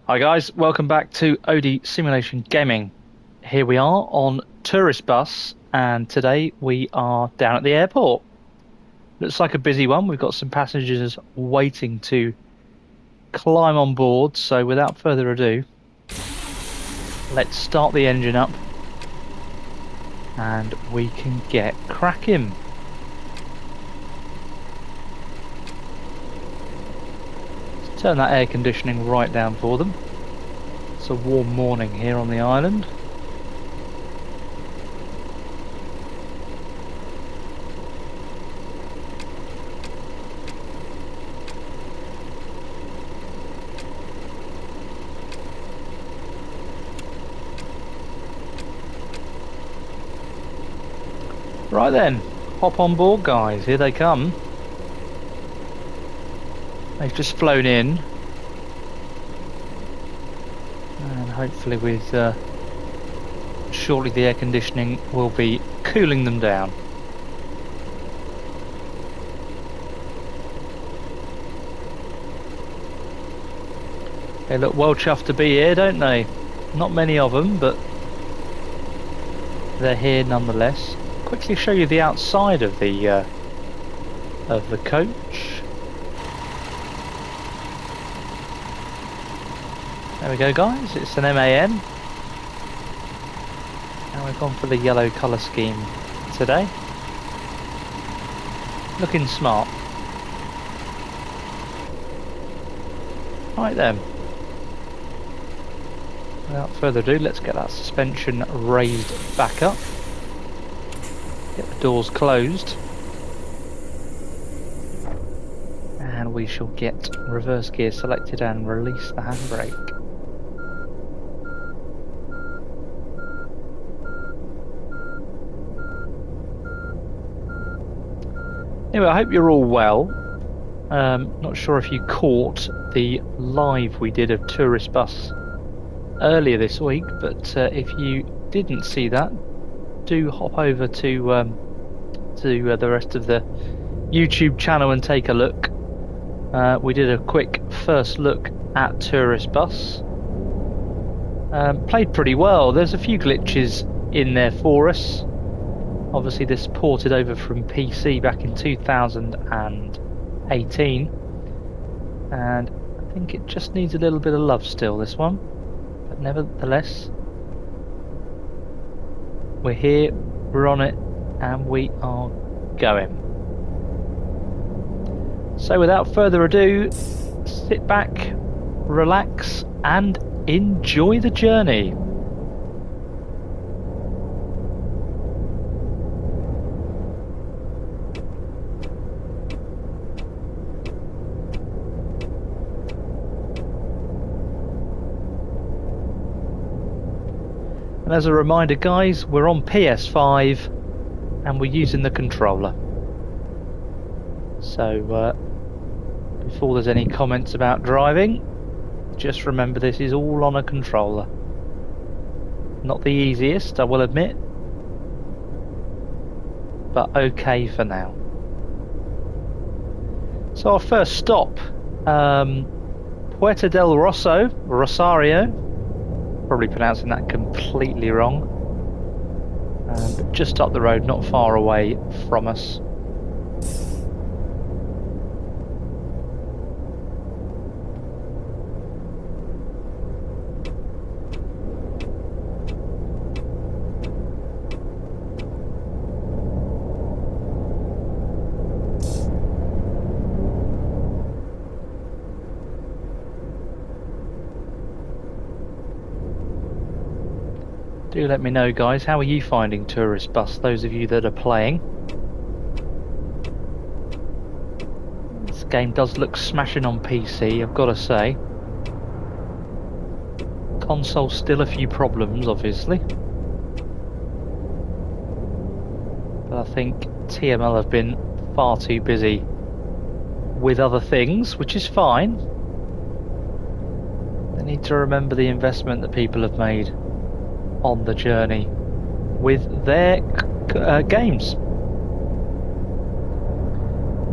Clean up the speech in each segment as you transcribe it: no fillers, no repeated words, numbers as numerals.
Hi guys, welcome back to OD Simulation Gaming. Here we are on Tourist Bus, and today we are down at the airport. Looks like a busy one. We've got some passengers waiting to climb on board, so without further ado, let's start the engine up and we can get cracking. Turn that air conditioning right down for them. It's a warm morning here on the island. Right then, hop on board guys, here they come. They've just flown in, and hopefully with shortly the air conditioning will be cooling them down. They look well chuffed to be here, don't they? Not many of them, but they're here nonetheless. Quickly show you the outside of the coach. There we go guys, it's an MAN. And we've gone for the yellow colour scheme today. Looking smart. Right then. Without further ado, let's get that suspension raised back up. Get the doors closed. And we shall get reverse gear selected and release the handbrake. Anyway, I hope you're all well. Not sure if you caught the live we did of Tourist Bus earlier this week, but if you didn't see that, do hop over to the rest of the YouTube channel and take a look. We did a quick first look at Tourist Bus. Played pretty well. There's a few glitches in there for us. Obviously this ported over from PC back in 2018, and I think it just needs a little bit of love still, this one, but nevertheless we're here, we're on it, and we are going. So without further ado, sit back, relax and enjoy the journey. And as a reminder guys, we're on PS5 and we're using the controller. So before there's any comments about driving, just remember this is all on a controller. Not the easiest, I will admit, but okay for now. So our first stop, Puerto del Rosario. Probably pronouncing that completely wrong, but just up the road, not far away from us. Do let me know guys, how are you finding Tourist Bus, those of you that are playing? This game does look smashing on PC, I've got to say. Console still a few problems obviously, but I think TML have been far too busy with other things, which is fine. They need to remember the investment that people have made on the journey with their games.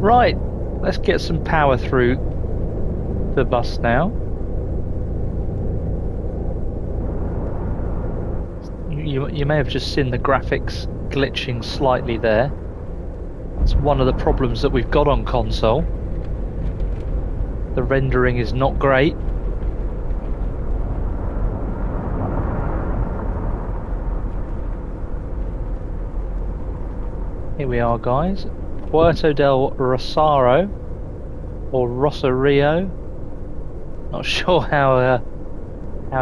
Right, let's get some power through the bus now. you may have just seen the graphics glitching slightly there. It's one of the problems that we've got on console. The rendering is not great. Here we are, guys. Puerto del Rosario, or Rosario. Not sure how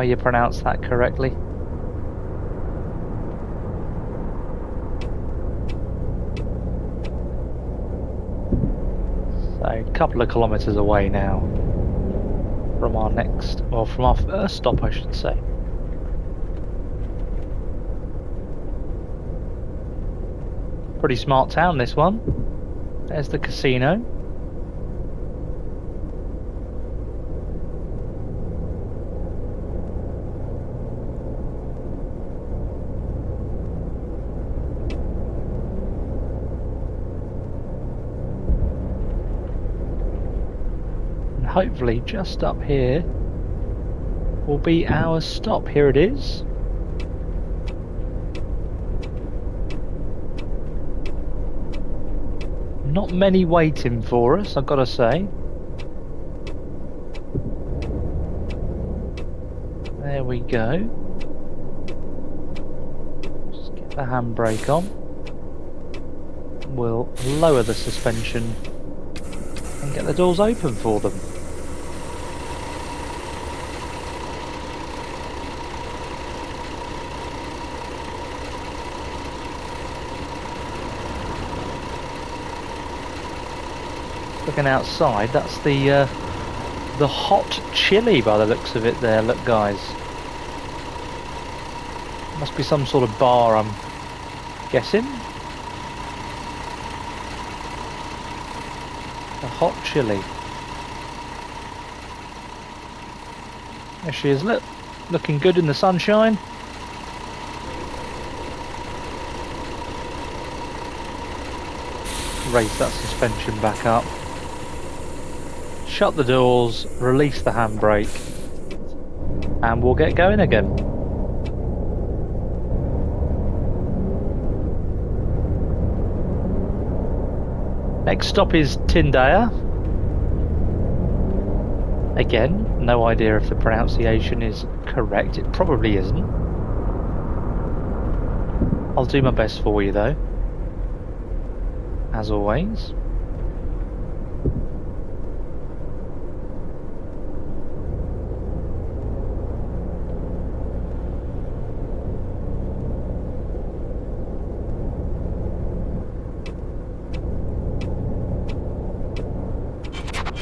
you pronounce that correctly. So a couple of kilometers away now from our next, or from our first stop, I should say. Pretty smart town, this one. There's the casino. And hopefully just up here will be our stop. Here it is. Not many waiting for us, I've got to say. There we go. Just get the handbrake on. We'll lower the suspension and get the doors open for them. Looking outside, that's the hot chili by the looks of it there. Look, guys, must be some sort of bar, I'm guessing. The hot chili. There she is. Look, looking good in the sunshine. Raise that suspension back up. Shut the doors, release the handbrake, and we'll get going again. Next stop is Tindaya. Again, no idea if the pronunciation is correct. It probably isn't. I'll do my best for you though, as always.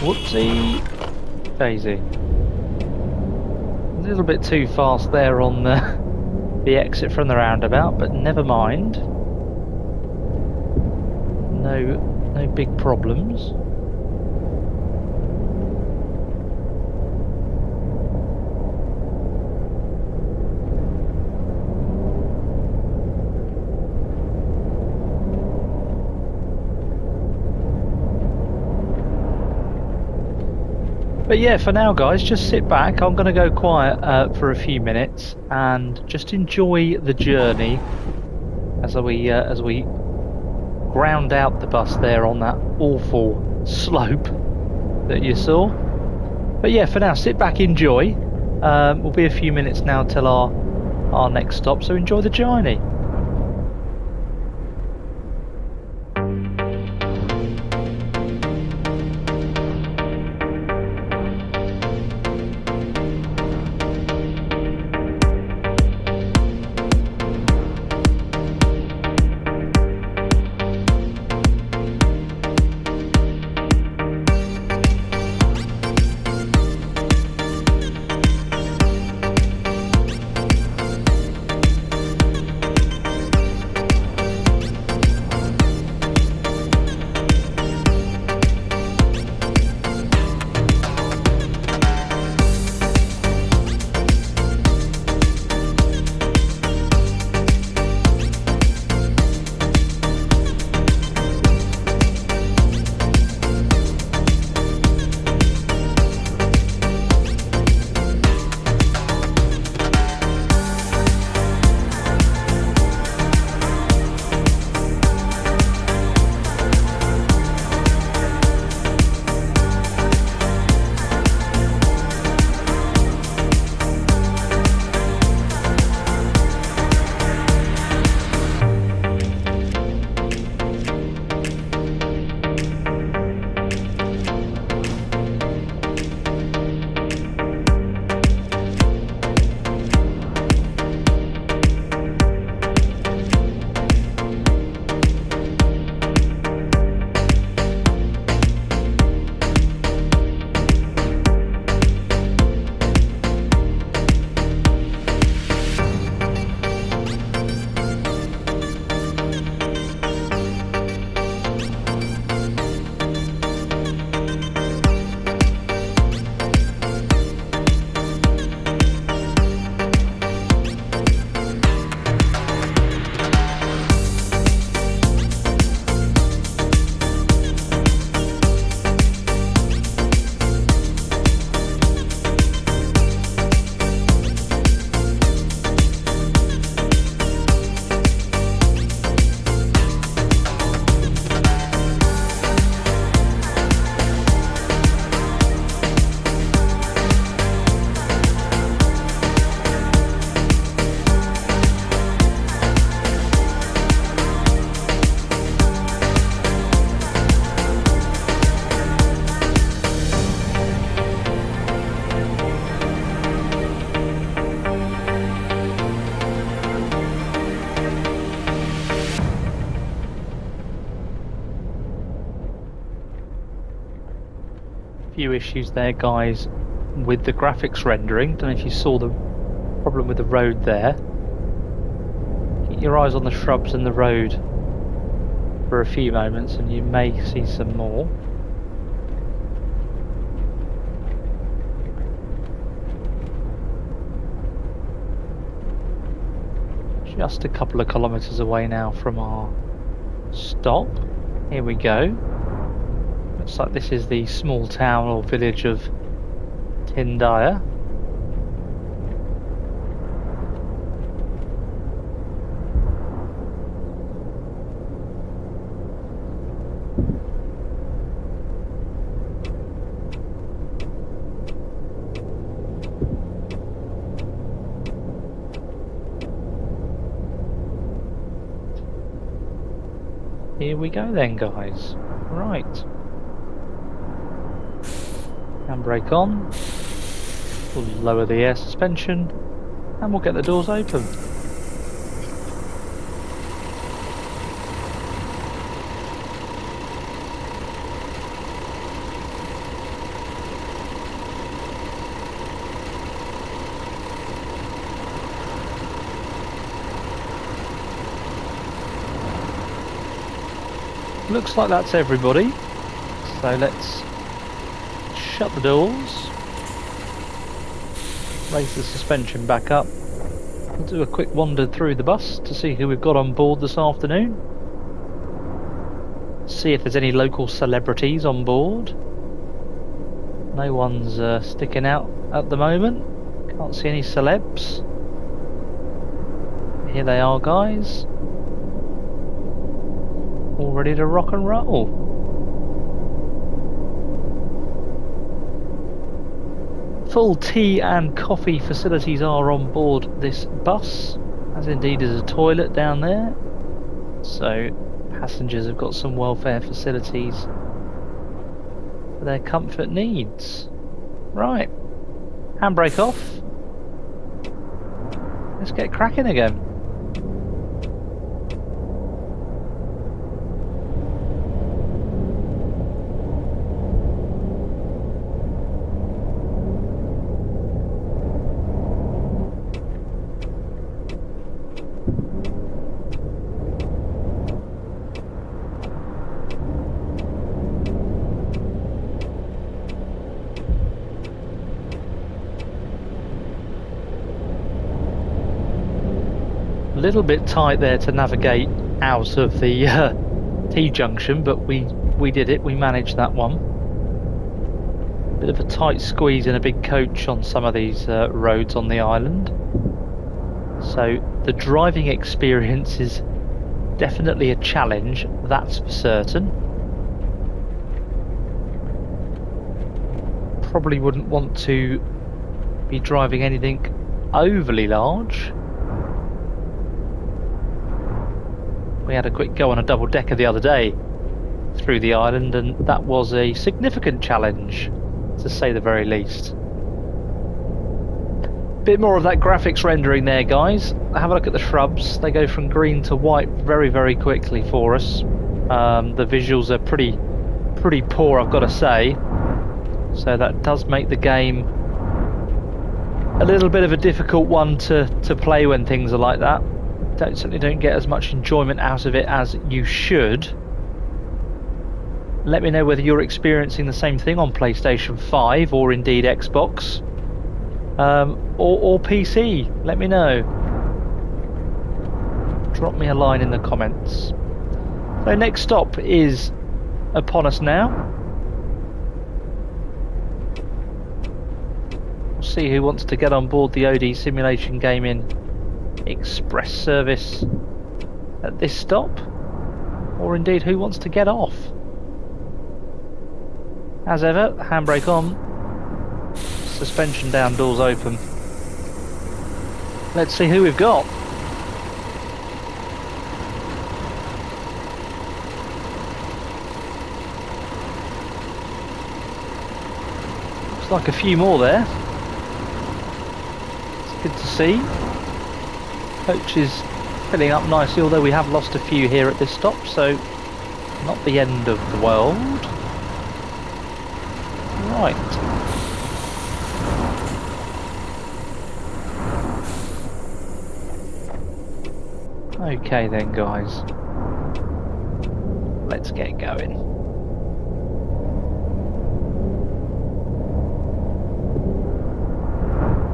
Whoopsie daisy. A little bit too fast there on the exit from the roundabout, but never mind. No big problems. But yeah, for now, guys, just sit back. I'm going to go quiet for a few minutes and just enjoy the journey as we ground out the bus there on that awful slope that you saw. But yeah, for now, sit back, enjoy. We'll be a few minutes now till our next stop, so enjoy the journey. few issues there, guys, with the graphics rendering. Don't know if you saw the problem with the road there. Keep your eyes on the shrubs and the road for a few moments and you may see some more. Just a couple of kilometres away now from our stop. Here we go. Looks like this is the small town or village of Tyndire. Here we go then, guys. Right. Handbrake on. We'll lower the air suspension and we'll get the doors open. Looks like that's everybody, so let's shut the doors, raise the suspension back up. We'll do a quick wander through the bus to see who we've got on board this afternoon, see if there's any local celebrities on board. No one's sticking out at the moment, can't see any celebs. Here they are, guys. All ready to rock and roll. Full tea and coffee facilities are on board this bus, as indeed is a toilet down there. So passengers have got some welfare facilities for their comfort needs. Right, handbrake off. Let's get cracking again. A little bit tight there to navigate out of the T-junction, but we did it, we managed that one. Bit of a tight squeeze in a big coach on some of these roads on the island. So the driving experience is definitely a challenge, that's for certain. Probably wouldn't want to be driving anything overly large. We had a quick go on a double decker the other day through the island and that was a significant challenge, to say the very least. Bit more of that graphics rendering there, guys. Have a look at the shrubs. They go from green to white very, very quickly for us. The visuals are pretty poor, I've got to say. So that does make the game a little bit of a difficult one to play when things are like that. Certainly don't get as much enjoyment out of it as you should. Let me know whether you're experiencing the same thing on PlayStation 5 or indeed Xbox or PC. Let me know. Drop me a line in the comments. So next stop is upon us now. We'll see who wants to get on board the OD Simulation Gaming Express service at this stop, or indeed who wants to get off. As ever, handbrake on, suspension down, doors open. Let's see who we've got. Looks like a few more there. It's good to see. Coach is filling up nicely, although we have lost a few here at this stop, so not the end of the world. Right. Okay then, guys. Let's get going.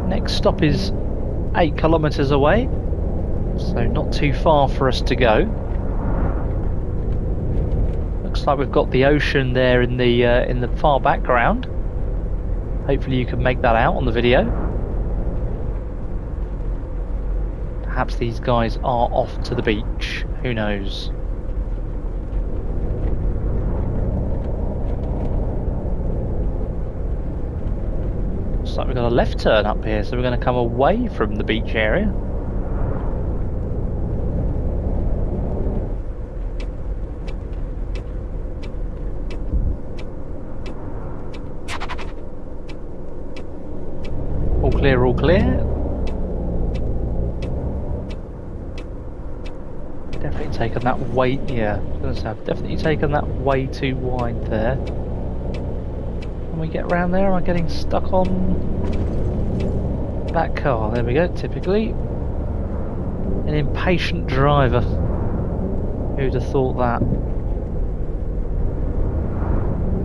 Next stop is 8 kilometers away, so not too far for us to go. Looks like we've got the ocean there in the far background. Hopefully you can make that out on the video. Perhaps these guys are off to the beach. Who knows? Looks like we've got a left turn up here, so we're going to come away from the beach area. All clear, all clear. Definitely taken that way, yeah, I was going to say, I've definitely taken that way too wide there. Can we get around there? Am I getting stuck on that car? There we go, typically. An impatient driver. Who'd have thought that?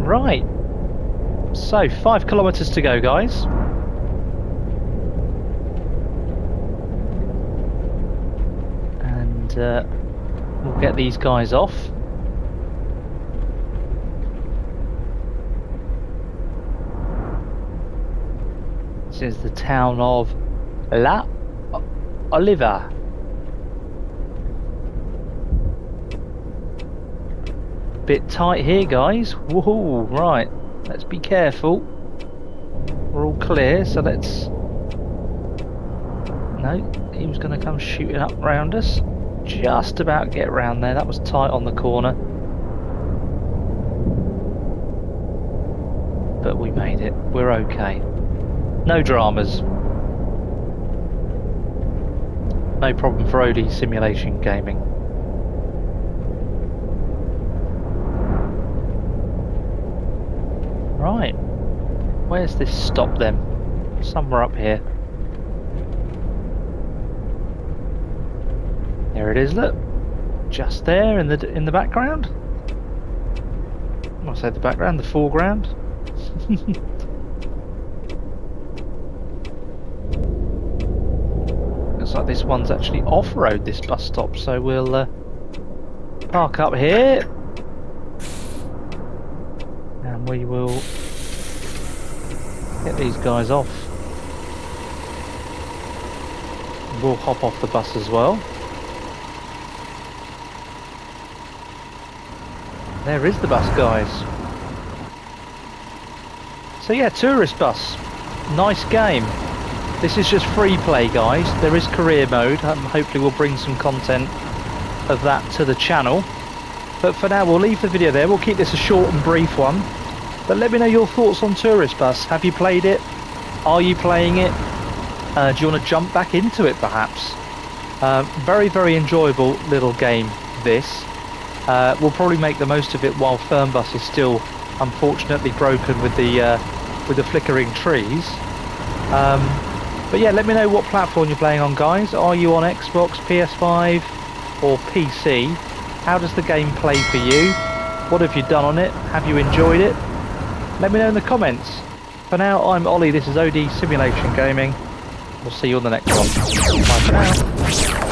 Right. So, 5 kilometers to go, guys. And we'll get these guys off. This is the town of La Oliva. Bit tight here, guys. Woohoo! Right, let's be careful. We're all clear, so let's... No, he was going to come shooting up round us. Just about get round there. That was tight on the corner. But we made it. We're okay. No dramas. No problem for OD simulation gaming. Right. Where's this stop then? Somewhere up here. There it is, look. Just there in the background. I'll say the background, the foreground. Looks like this one's actually off-road, this bus stop, so we'll park up here. And we will get these guys off. We'll hop off the bus as well. There is the bus, guys. So yeah, Tourist Bus. Nice game. This is just free play, guys. There is career mode. Hopefully we'll bring some content of that to the channel. But for now, we'll leave the video there. We'll keep this a short and brief one. But let me know your thoughts on Tourist Bus. Have you played it? Are you playing it? Do you want to jump back into it, perhaps? Very, very enjoyable little game, this. We'll probably make the most of it while Fernbus is still unfortunately broken with the flickering trees. But yeah, let me know what platform you're playing on, guys. Are you on Xbox, PS5 or PC? How does the game play for you? What have you done on it? Have you enjoyed it? Let me know in the comments. For now, I'm Ollie, this is OD Simulation Gaming. We'll see you on the next one. Bye for now.